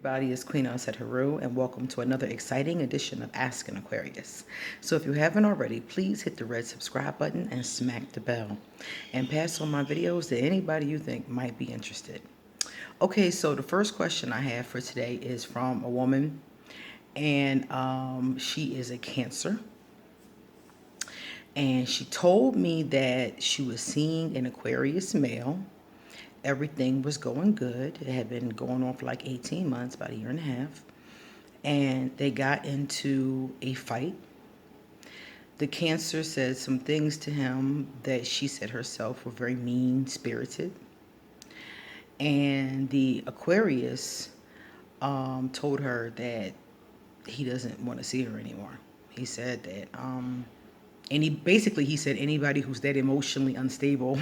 Everybody, is Queen Onset Haru, and welcome to another exciting edition of Ask an Aquarius. So if you haven't already, please hit the red subscribe button and smack the bell. And pass on my videos to anybody you think might be interested. Okay, so the first question I have for today is from a woman, and she is a Cancer. And she told me that she was seeing an Aquarius male. Everything was going good. It had been going on for like 18 months, about a year and a half. And they got into a fight. The Cancer said some things to him that she said herself were very mean-spirited. And the Aquarius told her that he doesn't want to see her anymore. He said that he said anybody who's that emotionally unstable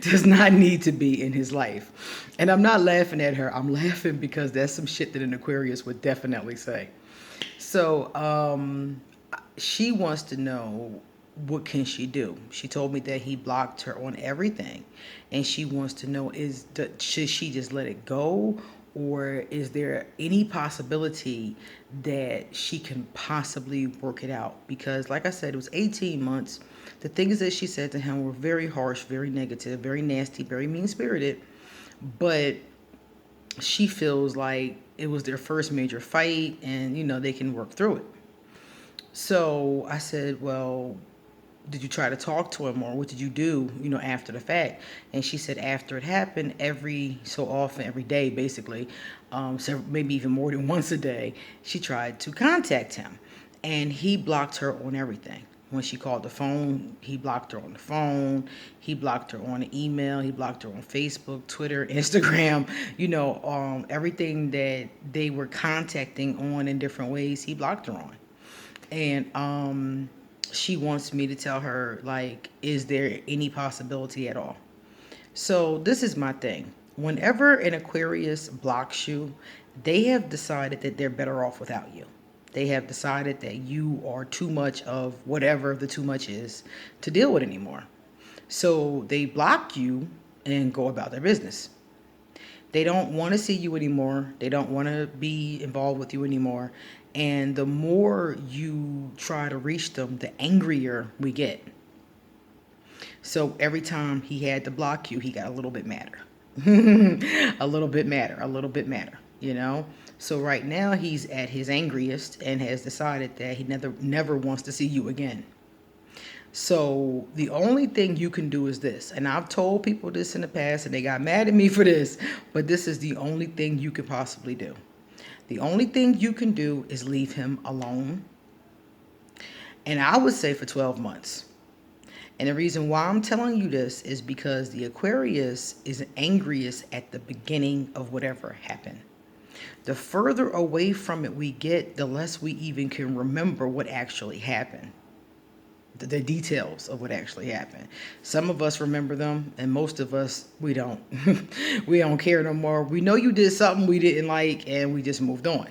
does not need to be in his life. And I'm not laughing at her. I'm laughing because that's some shit that an Aquarius would definitely say. So she wants to know, what can she do? She told me that he blocked her on everything, and she wants to know, should she just let it go, or is there any possibility that she can possibly work it out? Because like I said, it was 18 months. The things that she said to him were very harsh, very negative, very nasty, very mean-spirited, but she feels like it was their first major fight, and they can work through it. So I said, well, did you try to talk to him, or what did you do, after the fact? And she said after it happened, every so often, every day, basically, so maybe even more than once a day, she tried to contact him, and he blocked her on everything. When she called the phone, he blocked her on the phone. He blocked her on the email. He blocked her on Facebook, Twitter, Instagram, everything that they were contacting on in different ways, he blocked her on. And she wants me to tell her, like, is there any possibility at all? So this is my thing. Whenever an Aquarius blocks you, they have decided that they're better off without you. They have decided that you are too much of whatever the too much is to deal with anymore. So they block you and go about their business. They don't want to see you anymore. They don't want to be involved with you anymore. And the more you try to reach them, the angrier we get. So every time he had to block you, he got a little bit madder. a little bit madder, So right now he's at his angriest and has decided that he never wants to see you again. So the only thing you can do is this, and I've told people this in the past and they got mad at me for this, but this is the only thing you can possibly do. The only thing you can do is leave him alone. And I would say for 12 months. And the reason why I'm telling you this is because the Aquarius is angriest at the beginning of whatever happened. The further away from it we get, the less we even can remember what actually happened. The details of what actually happened. Some of us remember them, and most of us, we don't. We don't care no more. We know you did something we didn't like, and we just moved on,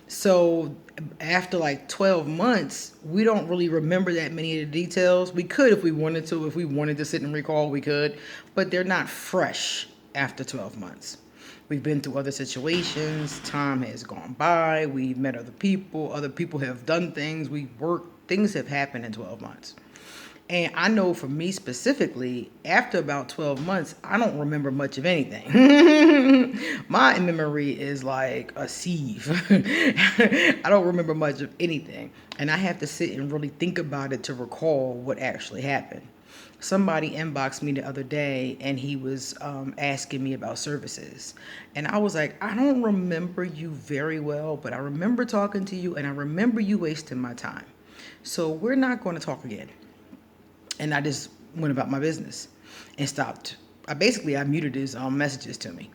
So after like 12 months, we don't really remember that many of the details. We could if we wanted to. If we wanted to sit and recall, we could. But they're not fresh after 12 months. We've been through other situations. Time has gone by. We've met other people. Other people have done things. We've worked. Things have happened in 12 months. And I know for me specifically, after about 12 months, I don't remember much of anything. My memory is like a sieve. I don't remember much of anything. And I have to sit and really think about it to recall what actually happened. Somebody inboxed me the other day, and he was asking me about services. And I was like, I don't remember you very well, but I remember talking to you, and I remember you wasting my time. So we're not going to talk again. And I just went about my business and stopped. I muted his messages to me.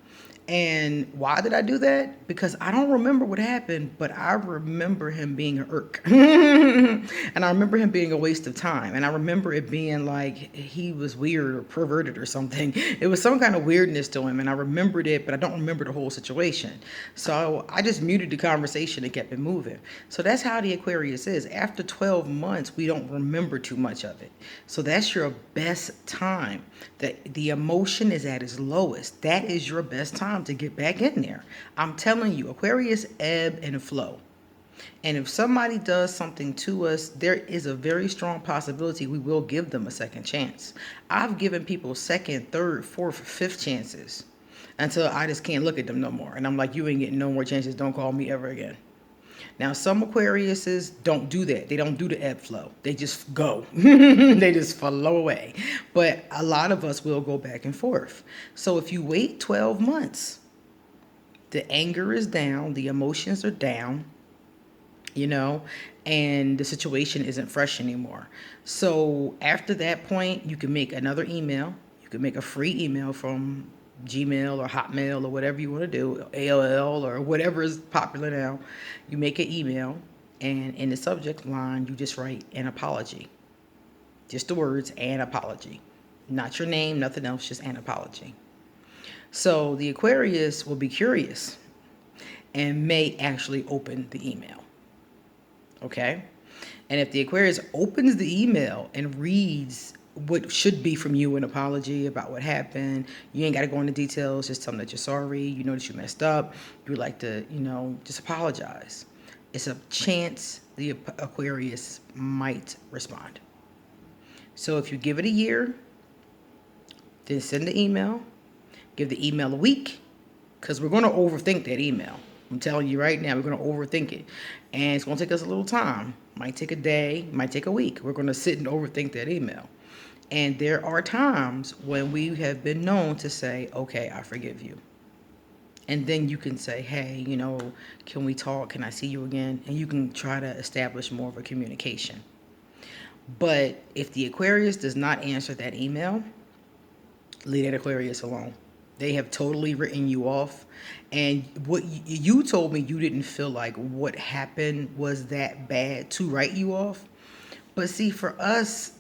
And why did I do that? Because I don't remember what happened, but I remember him being an irk. And I remember him being a waste of time. And I remember it being like he was weird or perverted or something. It was some kind of weirdness to him. And I remembered it, but I don't remember the whole situation. So I just muted the conversation and kept it moving. So that's how the Aquarius is. After 12 months, we don't remember too much of it. So that's your best time. The emotion is at its lowest. That is your best time. time to get back in there. I'm telling you, Aquarius ebb and flow. And if somebody does something to us, there is a very strong possibility we will give them a second chance. I've given people second, third, fourth, fifth chances until I just can't look at them no more. And I'm like, you ain't getting no more chances. Don't call me ever again. Now, some Aquariuses don't do that. They don't do the ebb flow. They just go. They just flow away. But a lot of us will go back and forth. So if you wait 12 months, the anger is down, the emotions are down, you know, and the situation isn't fresh anymore. So after that point, you can make another email. You can make a free email from Gmail or Hotmail or whatever you want to do, AOL or whatever is popular now. You make an email, and in the subject line, you just write an apology. Just the words, an apology. Not your name, nothing else, just an apology. So the Aquarius will be curious and may actually open the email. Okay? And if the Aquarius opens the email and reads what should be from you an apology about what happened, you ain't got to go into details. Just tell them that you're sorry. You know that you messed up. You would like to, just apologize. It's a chance the Aquarius might respond. So if you give it a year, then send the email. Give the email a week, because we're going to overthink that email. I'm telling you right now, we're going to overthink it. And it's going to take us a little time. Might take a day, might take a week. We're going to sit and overthink that email. And there are times when we have been known to say, okay, I forgive you. And then you can say, hey, can we talk? Can I see you again? And you can try to establish more of a communication. But if the Aquarius does not answer that email, leave that Aquarius alone. They have totally written you off. And what you told me, you didn't feel like what happened was that bad to write you off. But see, for us,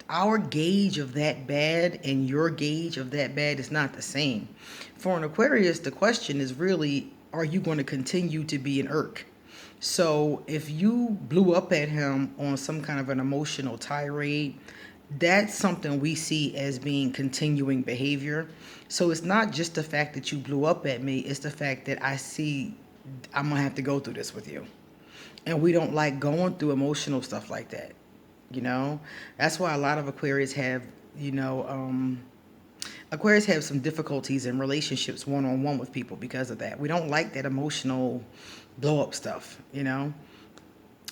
our gauge of that bad and your gauge of that bad is not the same. For an Aquarius, the question is really, are you going to continue to be an irk? So if you blew up at him on some kind of an emotional tirade, that's something we see as being continuing behavior. So it's not just the fact that you blew up at me, it's the fact that I see I'm going to have to go through this with you. And we don't like going through emotional stuff like that. That's why a lot of Aquarius have, Aquarius have some difficulties in relationships one-on-one with people because of that. We don't like that emotional blow up stuff,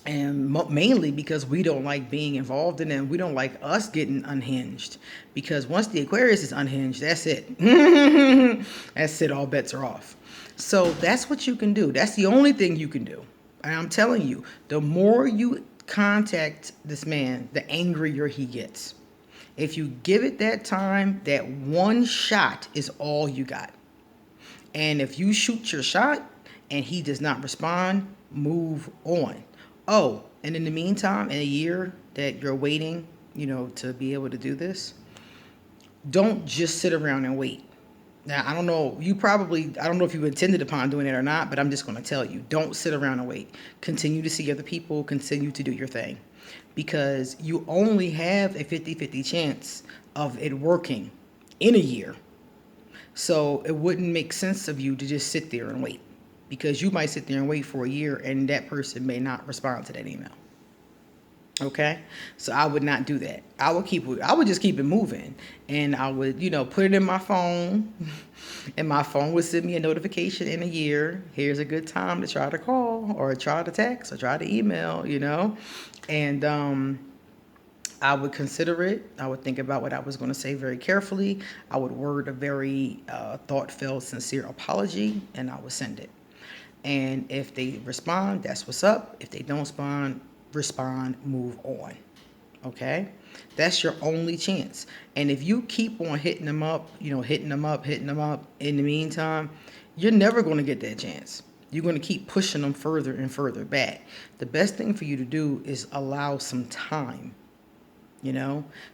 and mainly because we don't like being involved in them. We don't like us getting unhinged, because once the Aquarius is unhinged, that's it. That's it. All bets are off. So that's what you can do. That's the only thing you can do. And I'm telling you, the more you contact this man, the angrier he gets. If you give it that time, that one shot is all you got. And if you shoot your shot and he does not respond, move on. Oh, and in the meantime, in a year that you're waiting, to be able to do this, don't just sit around and wait. Now, I don't know if you intended upon doing it or not, but I'm just going to tell you, don't sit around and wait. Continue to see other people, continue to do your thing, because you only have a 50-50 chance of it working in a year. So it wouldn't make sense of you to just sit there and wait, because you might sit there and wait for a year and that person may not respond to that email. Okay, so I would not do that. I would just keep it moving, and I would, put it in my phone, and my phone would send me a notification in a year. Here's a good time to try to call, or try to text, or try to email, and I would consider it. I would think about what I was going to say very carefully. I would word a very thought-filled, sincere apology, and I would send it. And if they respond, that's what's up. If they don't respond, move on. Okay? That's your only chance. And if you keep on hitting them up, hitting them up, in the meantime, you're never going to get that chance. You're going to keep pushing them further and further back. The best thing for you to do is allow some time.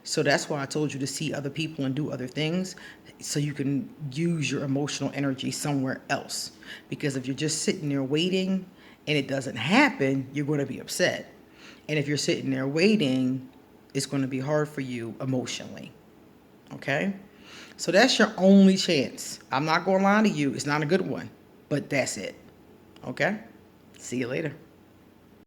So that's why I told you to see other people and do other things, so you can use your emotional energy somewhere else. Because if you're just sitting there waiting and it doesn't happen, you're going to be upset. And if you're sitting there waiting, it's going to be hard for you emotionally. Okay? So that's your only chance. I'm not going to lie to you. It's not a good one, but that's it. Okay? See you later.